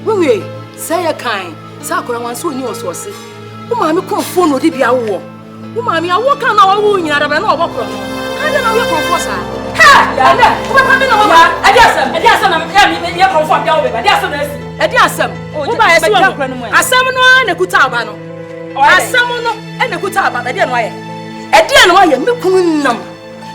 We say a kind. Sakura wants to know source. Mammy come phone no did be a war. Mammy, I walk on our wound in a man or walk. I don't know your professor. Ha! What happened? I guess I'm here from Galway. I guess some. Oh, I summon one and Kutabano. I summon and the Kutaba. I didn't know. I didn't know you couldn't.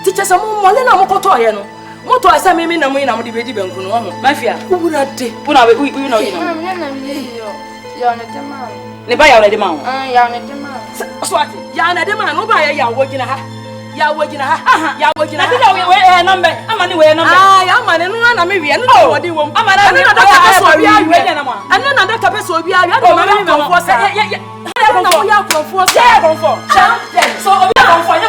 Teach us a more than a motoyano. Moto I say, me no mean I'm the baby Benkuno. Mafia, who would I take? Put away, we know you. You're not the man. Never are the man. You're not the man. Swat, you're not the man. Nobody, you're working a ha. You're working a ha. You're working a ha. Number. I'm on the way. I'm on and maybe I know what you want. I'm another capacity. I'm not another capacity. I don't know what I so we are for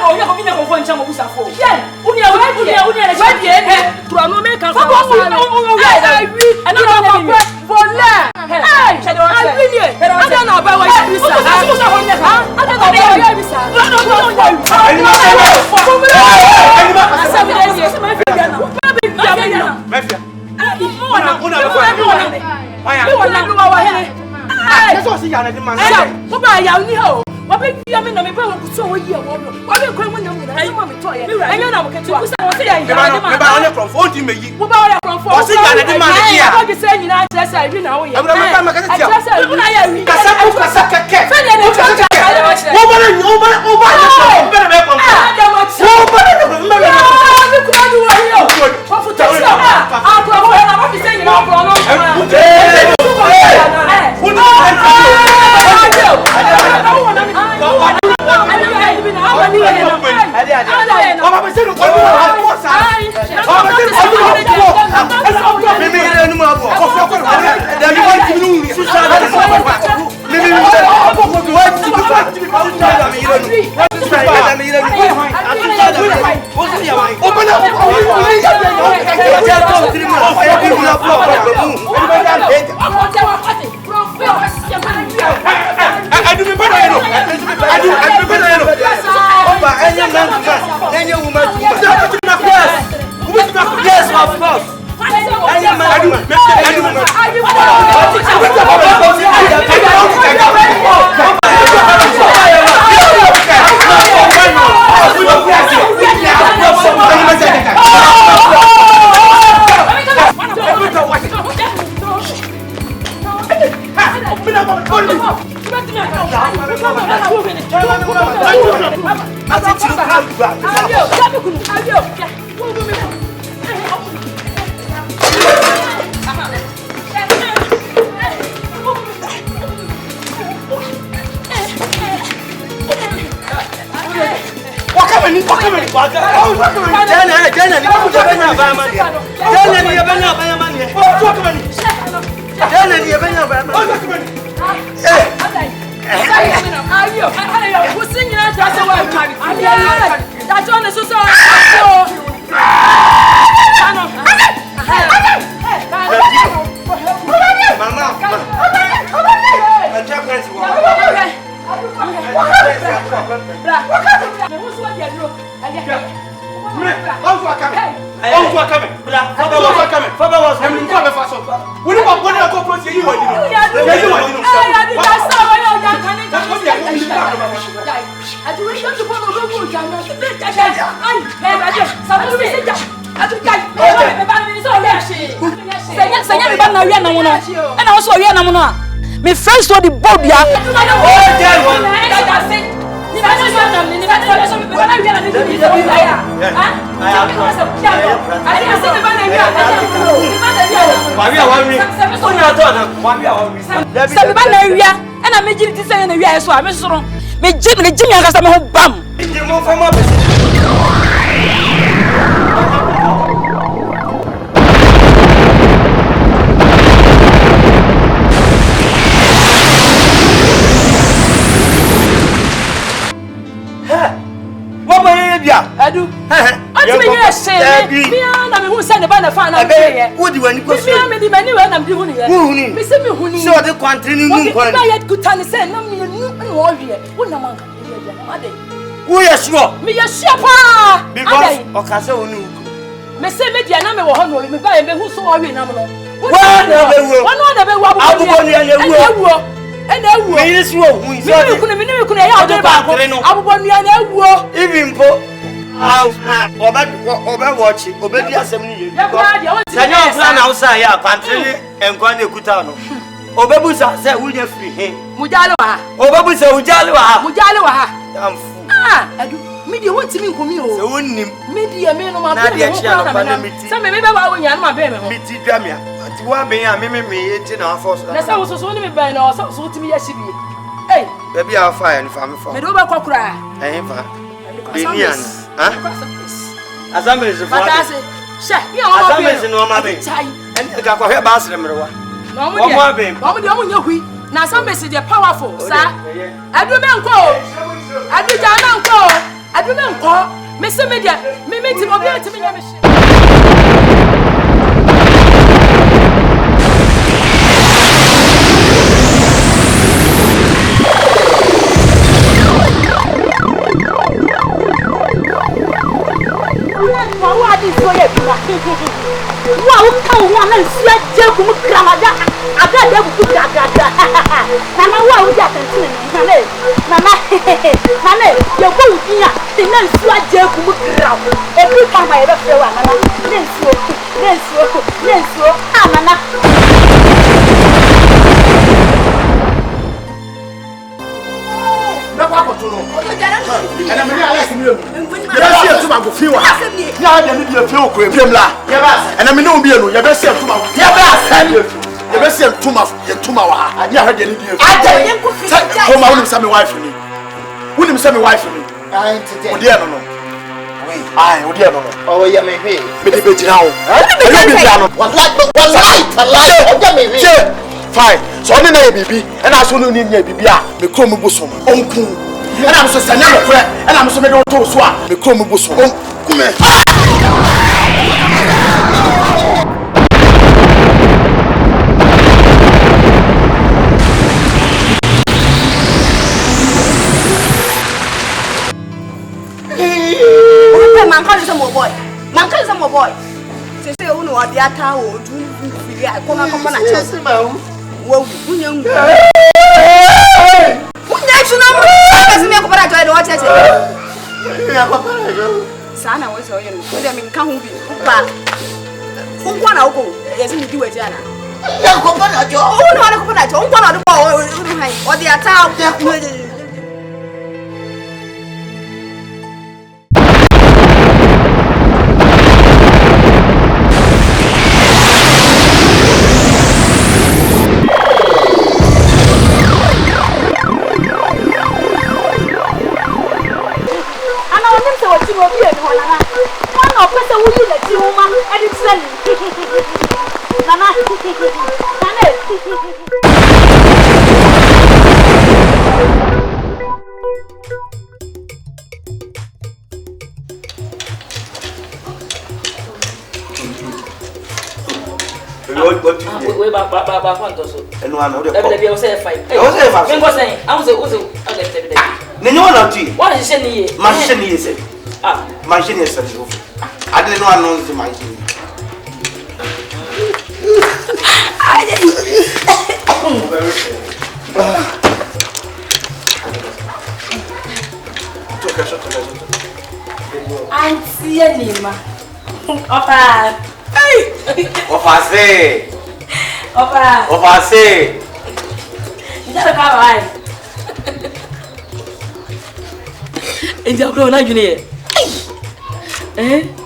you. What big yammy no me ba ko so we here wo what be kwan nyam na no me to ye enyo na mo ketu kusa wo se ya me ba onye from 40 meyi wo ba onye from 40 o se ya na de man de ya ko se nyina atrese wi na wo ye abra ma kata tia atrese wi na ya wi kasa keke fe de ne kaka wo ba na wo ba be na me from wo ba na me me kuma du wo here wo futa a ko wo na ba se nyina wo no Yes, of course. Me friends to the board ya. I do. I say, me who send the banner fan. What do you want? Me many when I'm doing it. Me say me who so the continue. I yet good time say no me no here. What na man who is sure? Me yes sure pa. Because Okasa onu. Me say me dia na me wo ho no me buy me who so we na mo no. Obebusa say we dey free he. Mujale wa. Obebusa ujale wa. Mujale wa. Damfu. Edu, me dey want me nkomi o. Se wonnim. Me dey me no ma be. Na dey chia no pa na miti. Se me be ba wonya no ma be me ho. Miti dwa me. Ati wa be ya me eti na afọ so. Na se wo so ni me ban na so timi ya shibie. Hey. Baby a fire ni fa me fa. Me do ba kokura. Eh fa. Be ni an. Ha? Asambe se fa. Batase. She, me a wo be. Asambe se no ma be. En ga kwa hwe ba asre mrewa. No mo dey. No mo nya hui. Na some is the powerful, sir. Adu me nko. Adu jana nko. Adu me nko. Me se media, me ti obi ati me nya me hye. Wa di so ye bi wa. Wa o ka wo na nsia je ku mu kramaja. Ada de bu gaga. Nana wa o ja kan tin ni. Nana. Nana, ye ko unya. Ti na nsia je ku mu kram. E bi ka ma ye be fe wa nana. Nensuo. Ah nana. Na kwa koto no. Ana me ala simi emu. Ye be sie tuma go fiwa. Ya de me die fiwa ko ebiem la. Ana me no bi enu, ye be sie tuma. Ye be asem. Ye be sie tuma wa. Ya ha de ni die. Ada ye ko fi. Ko ma wonim sa me wife ni. Wonim sa me wife ni. Ai tete. Odi eno no. Wait. Ai, odi eno no. Oh yeah me hwe. Me de be jira ho. Me be jira no. Wallahi. Oja me hwe. Fine. So only na bibi. And I so no ni nya bibi a. Me krom bosom. Onku. And I'm so sanya me kure. And I'm so me don to so a. Me krom bosom. Onku me. Man call you some boy. Say you know what the atta o do free. I come na chance. Wo unya ngu. Unya chuna mo. Kasi me ko para joy no church. Ya papa na jo. Sana wo so yen. Wo dem nka hu bi. Upa. Unkwa na uko. Yesi mi di waji ana. Ya ko na jo. O no na ko na jo. Unkwa na do bo o hai. O the atta. We ba fantoso. Enu ana o de ko. Dabi o say 5. O say 5. Me go say, I say o get dabi. Ne nyo na ti. What is she ni ye? Ma she ni ye se. Ah, Ma she ni se so. Ade no announce ma she ni. Auntie Anima. Opa. Ofase. Opa. Ofase. Njalo ka wai. Ndia ko na dwune ye.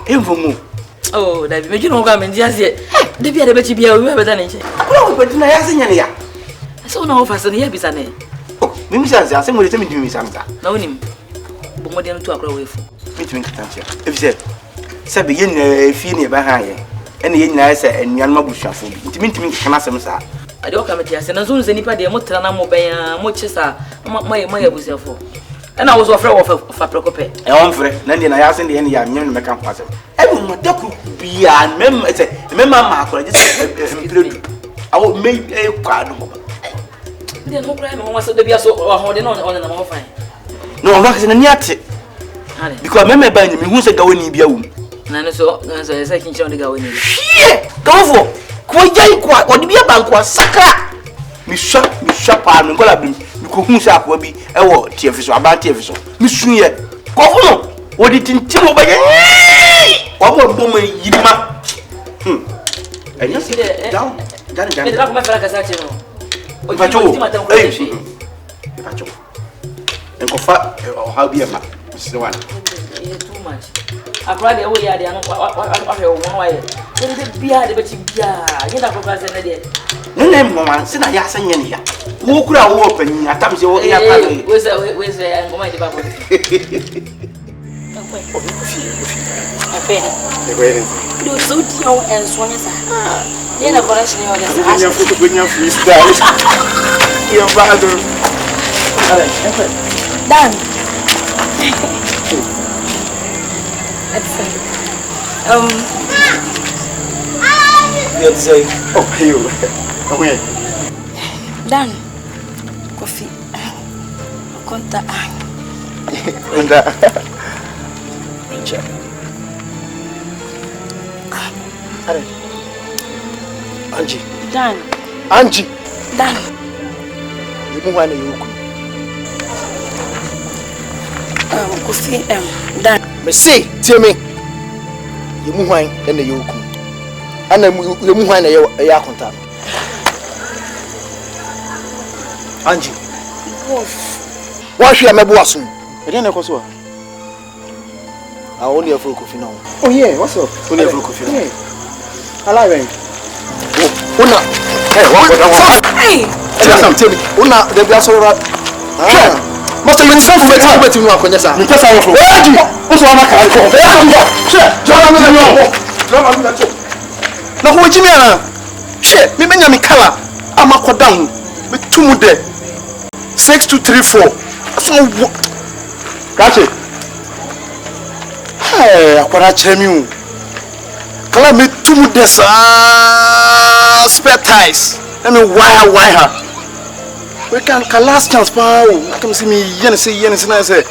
Envomu. Oh, David, me dwune ko am ndia se. David ade be chi bia o we be da ne nche. Akura wo bedina ya se nyane ya. So na ofase ne ya bisa ne. Oh, mimi sanse ase mo de temi dimi samta. Na wonim. Bo mo de no to akura we fu. Mitimi kitantia. Efise. Sabe ye na fie ne ba ha ye. Ene ye nyina se enuan mabusuafo bi. Ntimi kana asem sa. Ade o ka me tia se na so nse nipa de mo tra na mo ben a mo chisa mo busuafo. Ena wo so frɛ wo fa prekope. E won frɛ na ndi na ya se ndi ene ya nyem ne meka ho asem. E mo daku bia mem se mema ma akora je se mpledu. Awo me e kwa no mo. Ndi no kra me ho so da bia so ho de no na mo fa. No wa ka se na ni ate. Hale. Because mema ba nyem hu se gawoni bia wum. Na no so se kinche on de gawoni. Hie! Gawfo. Ko jai ko sakra odi bi abanko sakra mi sha pa mi kola bi mi ko hu sa akwa bi e wo tiefiso aba tiefiso mi sunye ko fu no odi tintim obaye wa bo ma yirima enya si down me dra ko ma fara Kasa che no pacho pacho enko fa o ha bi ma si wan too much akra de wo ya de anu wa he wo wa ye de bia de beti bia ye da ko Kasa na de nene mo wan se na ya sanye ne ya wo kura wo panyi atam se wo ya pa ne we say ngoma de babo do so di on en so ne sa ye na correction yo de sa nya foto ko nya freestyle ya bado ale Dan. you say oh you okay Dan. Coffee. Conta. anda ale Dan. Angie Dan. imu wana yuko Coffee. Dan. me say tie me yemu hwan na yuko ana yemu hwan na ya akonta Angie wa hwe amebo aso e na ekoso a only afro coffee now oh yeah what's up only afro coffee now ala ren una Hey. tell me una de bia so ra Master, you say for me to know akonya sa. You pesa wo fo. Oji, o so na ka ko. She, jora me no. Jora me na cho. Na ho jimi ana. She, me menya me kala amakoda ho. Me tumu de 6234. So wo. Kache. Hey, akwara chere mi o. Kala me tumu de sa spare ties. Let me wire her. We can last chance pa o. I come see me yen say na say.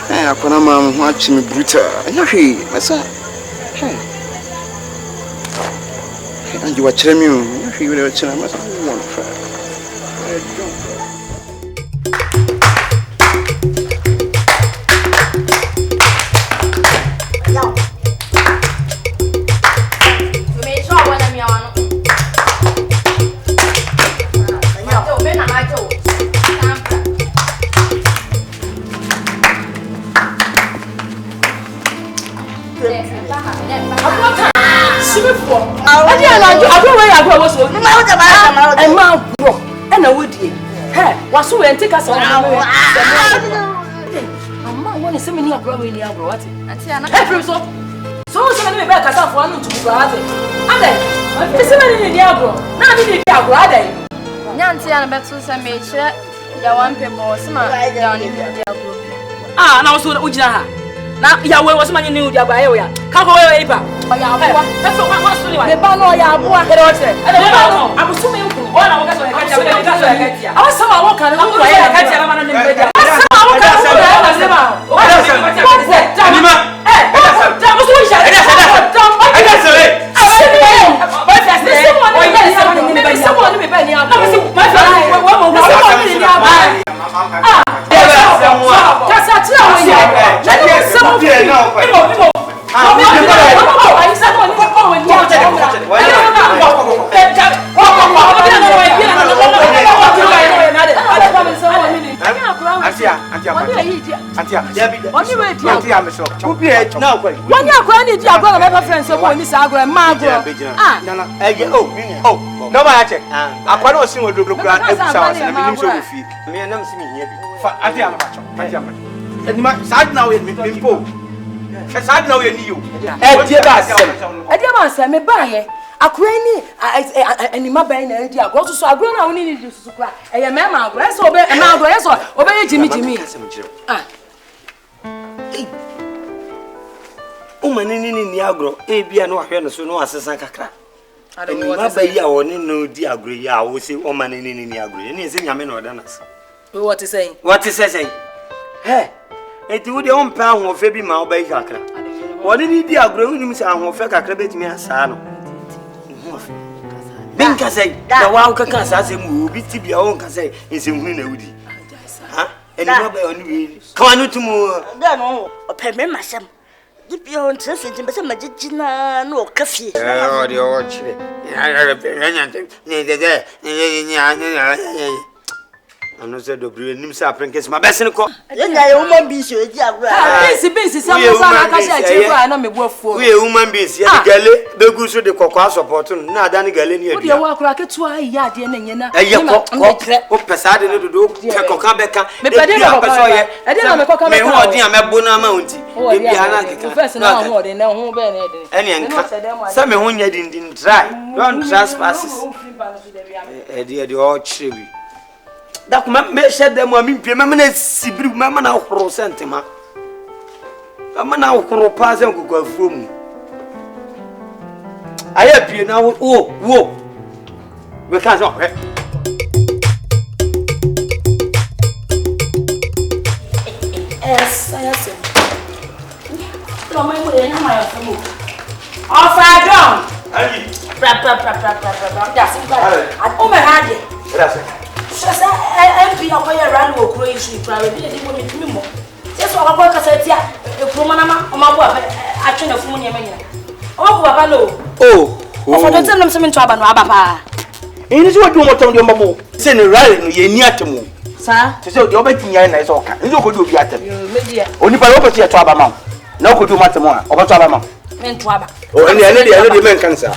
Eh akona ma watch me brutal. Anya hwe. I say. Hey. And you watch me o. Anya hwe we watch na ma say one try. Wasu we nteka sa ama woni se meni agro we ni agro wate ati ana e so se meni be Kasa fo anu tubu wate ade se meni ni agro na ni ni agro ade Nyanti ana betu se me kire ya wampe bo se ma ya ni di agro na wo so ujina ha na ya we wo se mani ni di agro aye we ya ka ko we ipa ya aboa e so wa so ni wa me ba no ya aboa e do che e do abusu me nku o na wo ka so ya katia awa sama wo kan wo ya katia na mana ni media sama wo kan wo ya sema o ka ni ma da mo so sha da so le ba fa se o ya sama ni media sama ni media ni aba ma fa wo mo sama ni ni aba Kasa tira wo ya na ni sama ni mo me baye akura ni anima ban na edi agro so agro na woni ni susu kra eye me ma agro eso obe ma agro eso obe ye jimi o manini ni agro e bia no ahwe no so no asesan kakra anima bayi a woni no di agro ya wo se o manini ni agro ni se nyame na odanas what is saying he enti wo de on pa ahofe bi ma obayi kakra woni ni di agro woni mi se ahofe kakra betimi asa no benja can say that one can say movie tibia on can say is in win udi. Ha? And no be come on to more. No, pay me myself. If you want to say some magina no coffee. Oh, the old I'm not said the brain himself and kiss my best in the court. I won't be so. Busy, some of I know me work for. We a woman beings, yeah, Galley, the goose with the cocoa support, not Danny Galley. You walk like a 2 yard in a Passade to do Cocabeca. I didn't know a Bona Mountain. Oh, yeah, first and all more than no any some who didn't try. Don't trespasses. Dear, the old tribute. That man said them were me, Mamma Sibri, Mamma now for Santima. Mamma now for pass and go from. I appear now. Oh, because of it. Yes, I see. No, my good, and my food. Off I down. Oh, my hand. Just MP of my run will crazy private. Just what I work as a tia, a woman, or my wife, action of money. Oh, Papa, no. Oh, for the time, some trouble, Papa. And this is what you want to do, Mamma. Send a rally near to move. Sir, to say the other thing is okay. You could do better. Only by opposite to Abama. No could do much more about Abama. Mentwaba. Oh, and the other men cancer.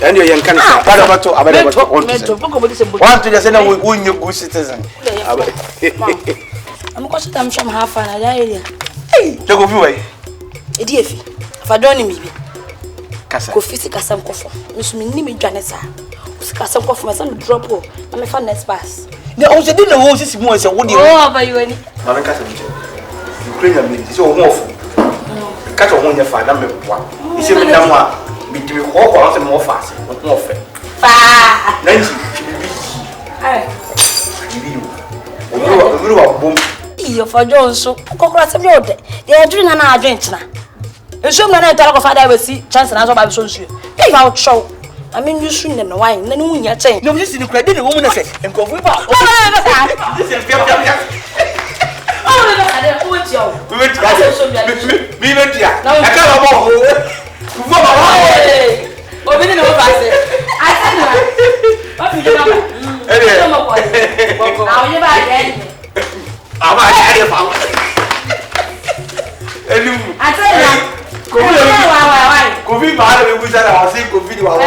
And the young cancer. What about one to the center with you good citizen? I'm going to come from half an idea. Hey, take off your way. If I don't need me, Kasa. go physical some coffee. Miss Minnie Janessa. Some coffee, my son drop. I'm a fan next pass. The also didn't know this more as a woody. Oh, by you any. Malakas, Ukrainian is so awful. Catch on your father, one. You see, me now, between walk out and more fast, more fair. Nancy, you for Jones, so congrats of your day. They are doing an adventure. And so many talk of father will see chance and answer by so soon. Hey, out show. I mean, you shouldn't and wine, then when you're saying, no, this is the credit the woman said, and go with us. Covid bad we buza na wasi covid wa wa.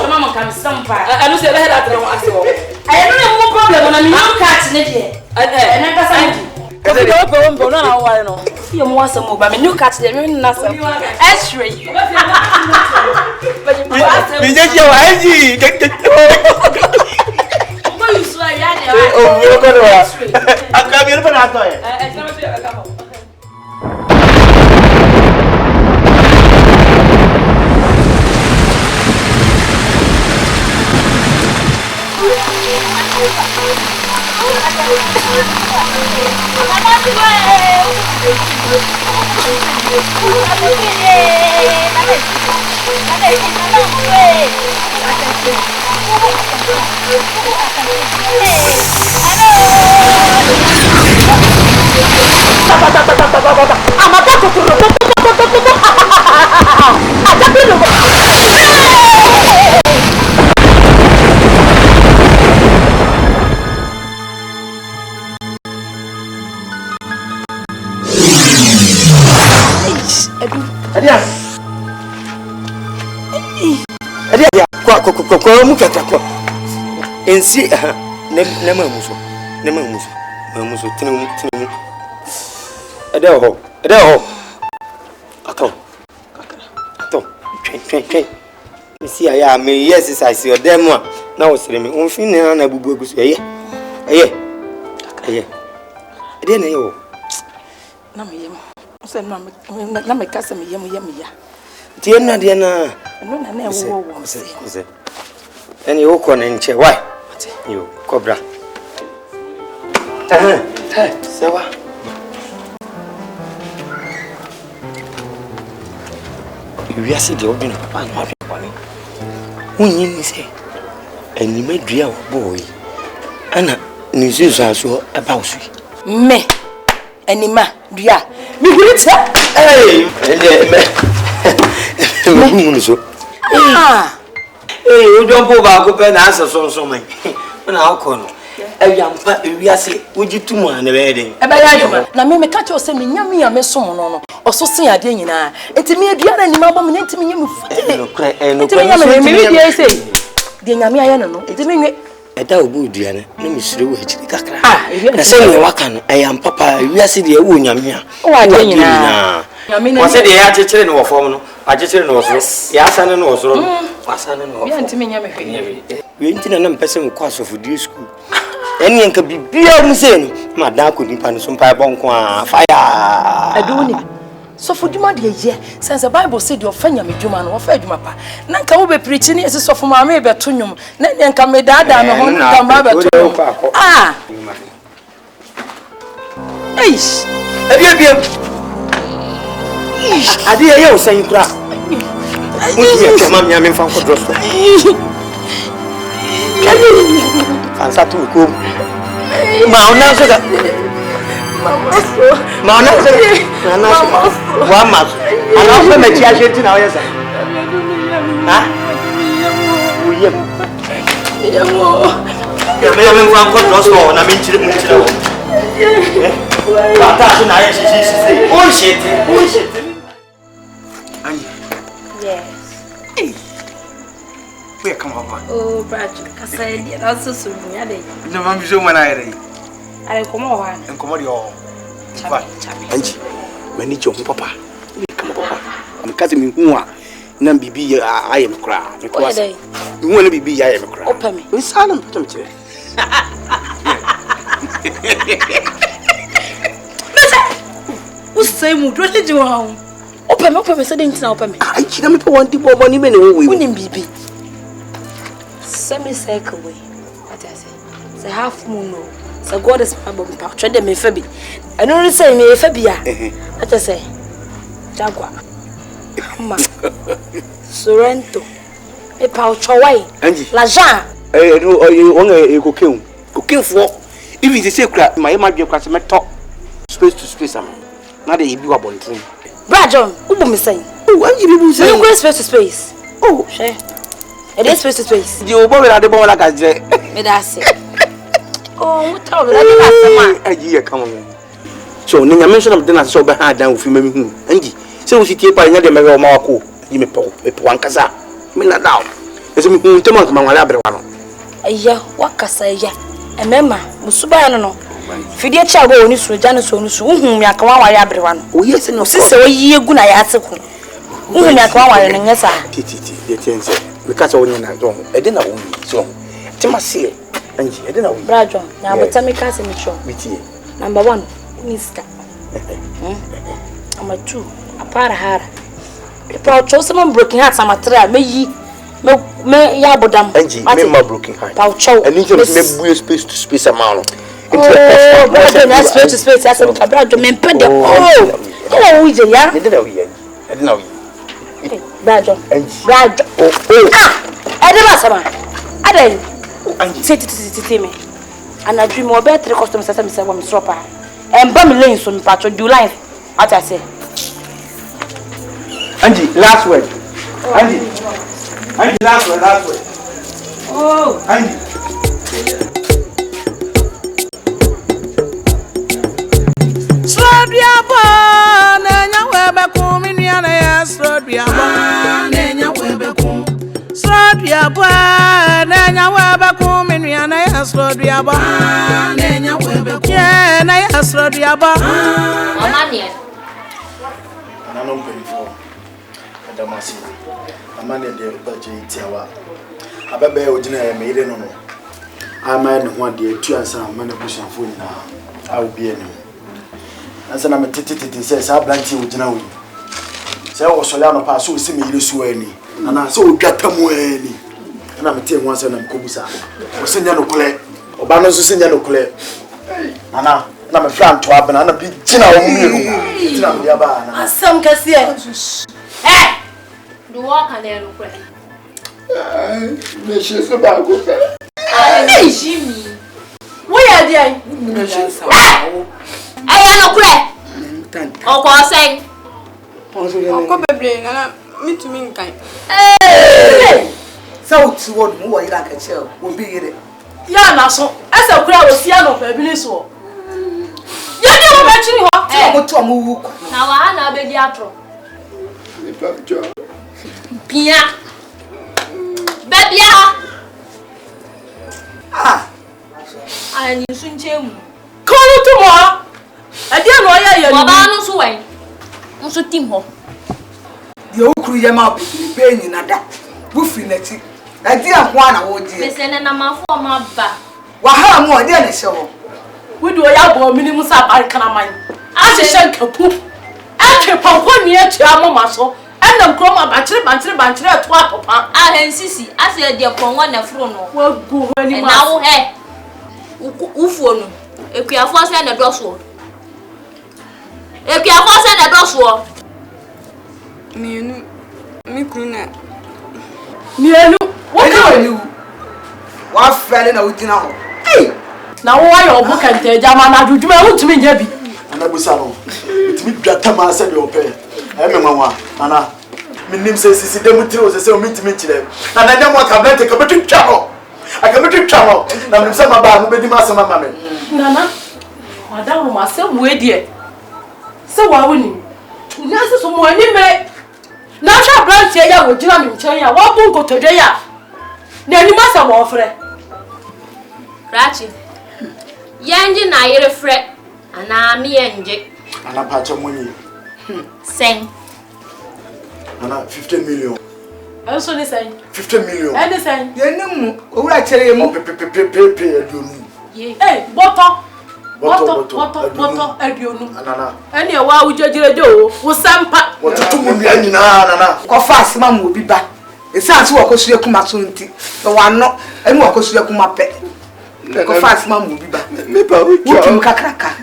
Mama come some part. I don't say that I don't have no problem na me no catch ne dey. Na ka say. Covid o pe o mbo na na wa no. You mo asem o ba me no catch dey me na say. X-ray. Me je je wa eji. Mo you swear ya dey. Oh, we go wa. Akabi no na to e. Kwa mukata kwa ensi nema muso tinu edeho ato twen misi aya me exercise your demo na osire me onfin na bubu egusu eye ede na yo na me yem se na me kasa me yem ya tie na de na no na na wo se eni uko na nche why yo cobra sawa wiase de odin papa no adwen kwani Unyin say, and you made real boy. Anna, Mrs. also about me. Anima, dear. Me will it. Hey, Ah, hey, you don't go back up and answer so many. When I'll call. A young part, we are say, would you 2 more in the wedding? Now, me catch you say me, yammy, and me so no, or so say I didn't. And to me, a dear and mamma, and to me, and to me, I say, the yammy, I don't know. It's me. A dog would, Diana. Let me see which the cacra. Ah, you say, Wakan, I am Papa, we are sitting here, Wunyamia. Oh, I didn't know. I mean, I said, the agitated no form, agitated no, yes, and no, was we ain't in a person who costs of a school. Any can be beyond saying, Madame couldn't find some pipe on fire. I do. So for you, my dear, since the Bible said your friend, me, Juman, or fed my pa. Nanka will be preaching as a my maybe a tunum. Then come me dad and a home come ah, eish, have you been? I did you saying crap. Mammy, I'm in front of the answer to come. Mama, one month. And I'll put my child in our yes. Huh? William. You're making one for Roscoe, and I'm into the winter. Bullshit. Where come on? Oh, Bradley, Kasa, and also soon. No, I'm so when I come on and come on your Chappy. When it's your papa. Come on, I'm cutting me who are none be I am cry. Because you want to be I am cry. Open me. We saw them. Who's saying, what did you want? Open me, so didn't open me. I can't put one tip of money when we wouldn't be. Semicircle way. What I say? Say half moon. So God is my body pouch. Trade me Fabi. I don't say me Fabia. What I say? Jaguar. Ma. Sorrento. A pouch away. La Jean. You want a cocaine. Cocaine for if it's a secret, my might be a class talk space to space. Not a you are born. Brajon, who will me say? Oh, what you say? You go space to space. Oh, share. It is space to space. You boy at the ball like I say. Me that's it. Oh, what told that? A year come on. So, Nina mention of dinner so behind down with me. Angie, so she take by another Mary Marco. You may pop one Kasa. Me not now. As a moon to monk, my Labrador. A year, what Kasa, ya. A member, Musubano. Fidia Chago, Nisu, Janus, whom ya come on, everyone. Oh, yes, and no sister, ye good I ask whom ya come on, and yes, I. The things because only in a dome. I didn't know so. Timasi, and I didn't know. Brajon, now but tell me, Cousin Mitchell. Number 1, Mister. Number 2, a parahara. If I chose someone broken hearts, I'm a trial, may Yabodam, and my broken heart. Paucho, and into the space to space amount. Oh, Brajon, that's space to space, as a Brajon, men put them. Oh, we did, yeah? I didn't know. Brajon, I don't I didn't say to me. And I dream more better customs as I am stopper. And Bummy Lane some patch do life. What I say. Angie, last word. Angie, last word. Oh, Angie. As I'm a titty says, I blank you with now. Say, I was Solano pass, so see me, you swear, and I so get them way. And I'm telling once and I'm Kubusa. Or send you no play, or Banos send you no play. And I'm a friend to happen and a big dinner. some Cassia. Eh, do walk and then play. Me she so ba go pe. Hey, Jimmy. Where are they? Me she so. Aya no kure. Oko sen. Oko bebre na me to me nkan. So to what mo wa ira ka che o bi ire. Ya na so. Ese kura wo sia no fa bi ni so. Ya ni wo ba chiri ho. So mo to mo wu ko. Na wa na be di atro. Me pa jo. Pia. Bebia. Ani sunchemu. Kono to mo. Ade na oya ya ni. Baba no so wen. Nso tim ho. Ye okuru ye ma be ni na da. Bu fi na ti. Na di akwa na wo di. Pese na mafo ma ba. Wa ha mo de na she ho. We do ya bo minimum sa bar kana man. A se shen kapu. A ke pa ko ni e tua mo ma so. Enam kro ma ba kire to atopa. A hensisi ase de ponwo na fro no. Wa gu ho ni ma. Na wo he. Ufuo no. Ekuafo se na doso. Ekuafo se na doso. Mienu me kunu na. Mienu. Wo ka ni wu. Wa fele na wo dina ho. Na wo ya obu kante jama na duduma wutumi nya bi. Ana busa no. Itimi dwata ma se de ope. Ai me nwanwa. Ana minim se sisi dem tiri o se o mitimi kire. Na na dem ka blente ka betu twa ho. Aka betu twa ho. Na minim se ma ba mo bedi ma se ma me. Nana. Wadawo ma se wo edie. Se wa woni. Unya se so mo ani me. Na sha branch ya wo gina mi nchen ya. Wo bu nkotodwe ya. Na ani ma se wo frɛ. Rachi. Yenji na yere frɛ. Ana mi yenje. Ana pa cha money. Sen. Ana 50 million. Eso ni sen. 50 million. Eni sen. Ye ni mu owura chere mu. Pepe aduonu. Ye. Boto Boto aduonu. Anana. Eni e wa wujejire o. Wo sampa. Wotutu mu bia nyina nana. Ko fa asema mu obi ba. Esanse wo kosu ekuma so nti. No wa no eni wo kosu ekuma pe. Ko fa asema mu obi ba. Me pa wo jo. Wutum kakraka.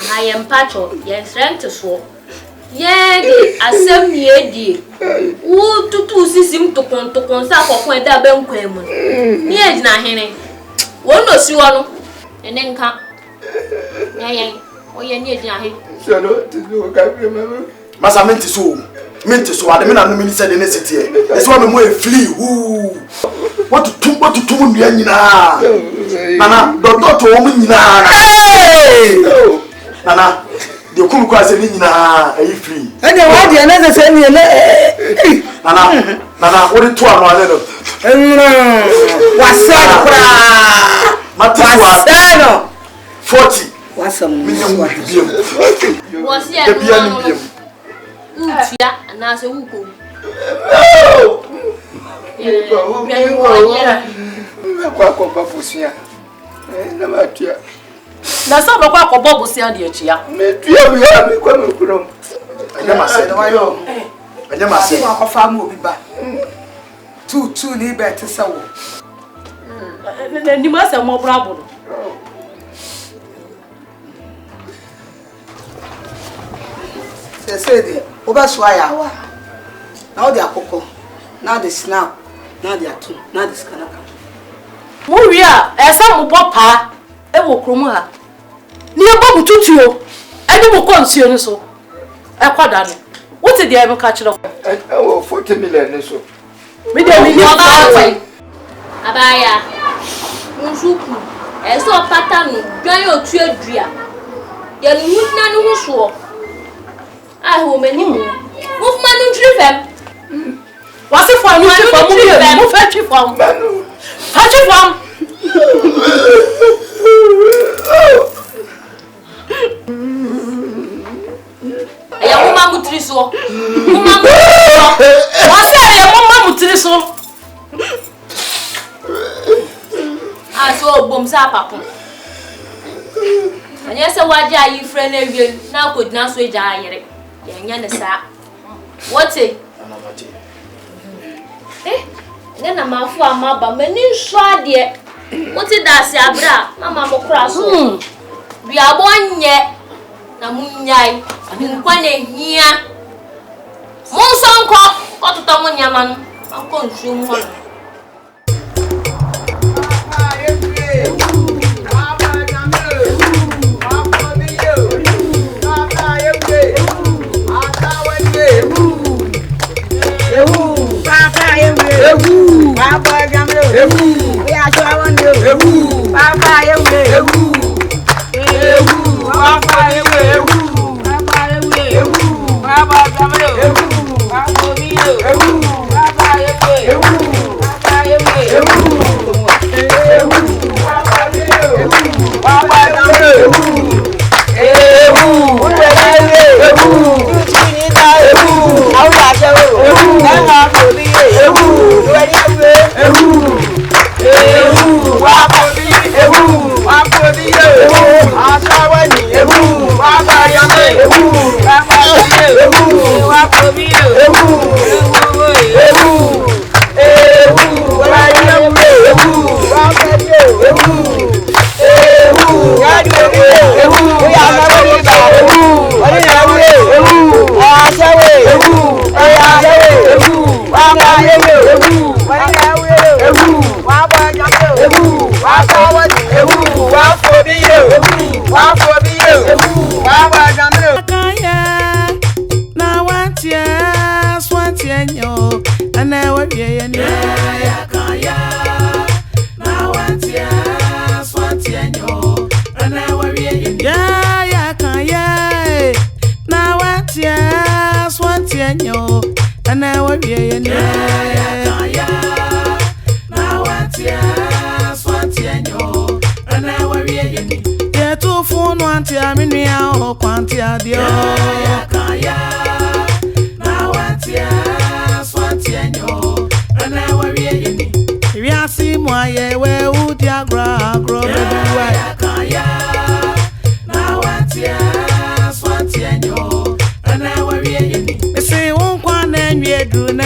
Na ye mpacho ye strength so. Ye di asem ni edi. Wo tutu sisim tokon sa kokon da be nkwan mu. Ni e gina hene. Wo no si wo no. Ene nka. Yen. O ye ni e gina he. So no ti no ka pe mama. Masa menti so ade me na no minister de nesiti e. Ese wa me mo e flee hu. What to mu nua nyina. Nana do to wo mu nyina. Nana de kunu kwa se ni nyina ayi free. Ene wa de na se ni ele. Nana wo de to anu ale no. Wa sa kura. Mati no 40. Wa sa mu. Minya mu biem. Wo si e E bia ni biem. Utia na se wuko. Me kwa ko pa fusia. Na ma tia. Na sa ba kwa akobo bo si ade achia. Me tia bi ya me kwa me kurom. Anya ma se wa yo. Anya ma se. Wa ko fa mu obi ba. Tu ni be te se wo. Ni ma se mo bra bo. Se de o ba so aya wa. Na o de akoko. Na de snap. Na de atu. Na de skanaka. Mo wi a esa mo bo pa e wo kromu ha. Ni e bo bututu o. E di mo konsuo ni so. E kwada ni. What did you ka kire? I will 40 million so. Me dey me Abaya. Abaya. Nsuku. Eso pata no dwan otu adua. Ye no huna no ho so. Ah ho mani mu. Mo fuma no ntri fam. Wasi fo anu ti fo mu bi mo fa ti fo. Fa ti fo. Ya mo ma mutri so. Mo ma Wasi ya mo ma mutiri so. ah so bom sa papo. Anya se waje ayi frɛ na wie na akodina so eja ayere. Ye nya ne sa. Wote? Na mafu amaba mani nso ade. Wote da se abra mama mo kra so. Bia bonye na munyai. Nkwa na hia. Mo sonko kototo mo nyama no. Anko nsuo mu ho. Ewu. Papa Gamro. Ewu. We are sure one you. Ewu. Papa Ewu. Ewu. Ewu. Papa Ewu. Ewu. Papa Ewu. Ewu. Papa Gamro. Ewu. Papa Mio. Ewu. Papa Ewu. Ewu. Papa Ewu. Ewu. Ewu. Papa Mio. Ewu. Papa Gamro. Ewu. Ewu. Ewu. Ewu. Àwọn àṣẹwò. Ewu. Ẹ̀ka kò bí yé. Ewu. Ìwẹ̀dí ẹ̀wé. Ewu. Ewu. Wà á kò bí yé. Ewu. Wà á kò bí yé. Ewu. Aṣáwọ̀ ni. Ewu. Wà á bá yọmọ. Ewu. Wà á bá yọmọ. Ewu. Wà á kò bí yé. Ewu. Ewu. Ewu. Wà á yọmọ. Ewu. Wà á bá yé. Ewu. Ewu. Yàrá ìwé. Ewu. Bóyá àmọ́ wọ́n yé bá. Ewu. Wọ́n ní ìyàwó. Ewu. Aṣáwọ̀. Ewu. Aṣáwọ̀. Ewu. Wà á bá yé. Ewu. Wọ́n ní ìyàwó. Ewu. Wà á bá yọmọ. Ewu. Wà á bá wọ́n ní. Ewu. Wà á fò bí yé. Ewu. Wà á fò bí yé. Ewu. Wà á bá yọmọ. Kaya na wantia swantia nyo ana wabiye ni ya kaya na wantia swantia nyo ana wabiye ni ya kaya na wantia swantia nyo ana wabiye ni ya kaya na wantia swantia nyo ana wabiye ni yetu funu antia minua o kwantia dio ya kaya na wantia swantia nyo ana wawie yini wiasi mo aye we udi agra agro beduwa ya kaya na wantia swantia nyo ana wawie yini ese won kwa na nwie dru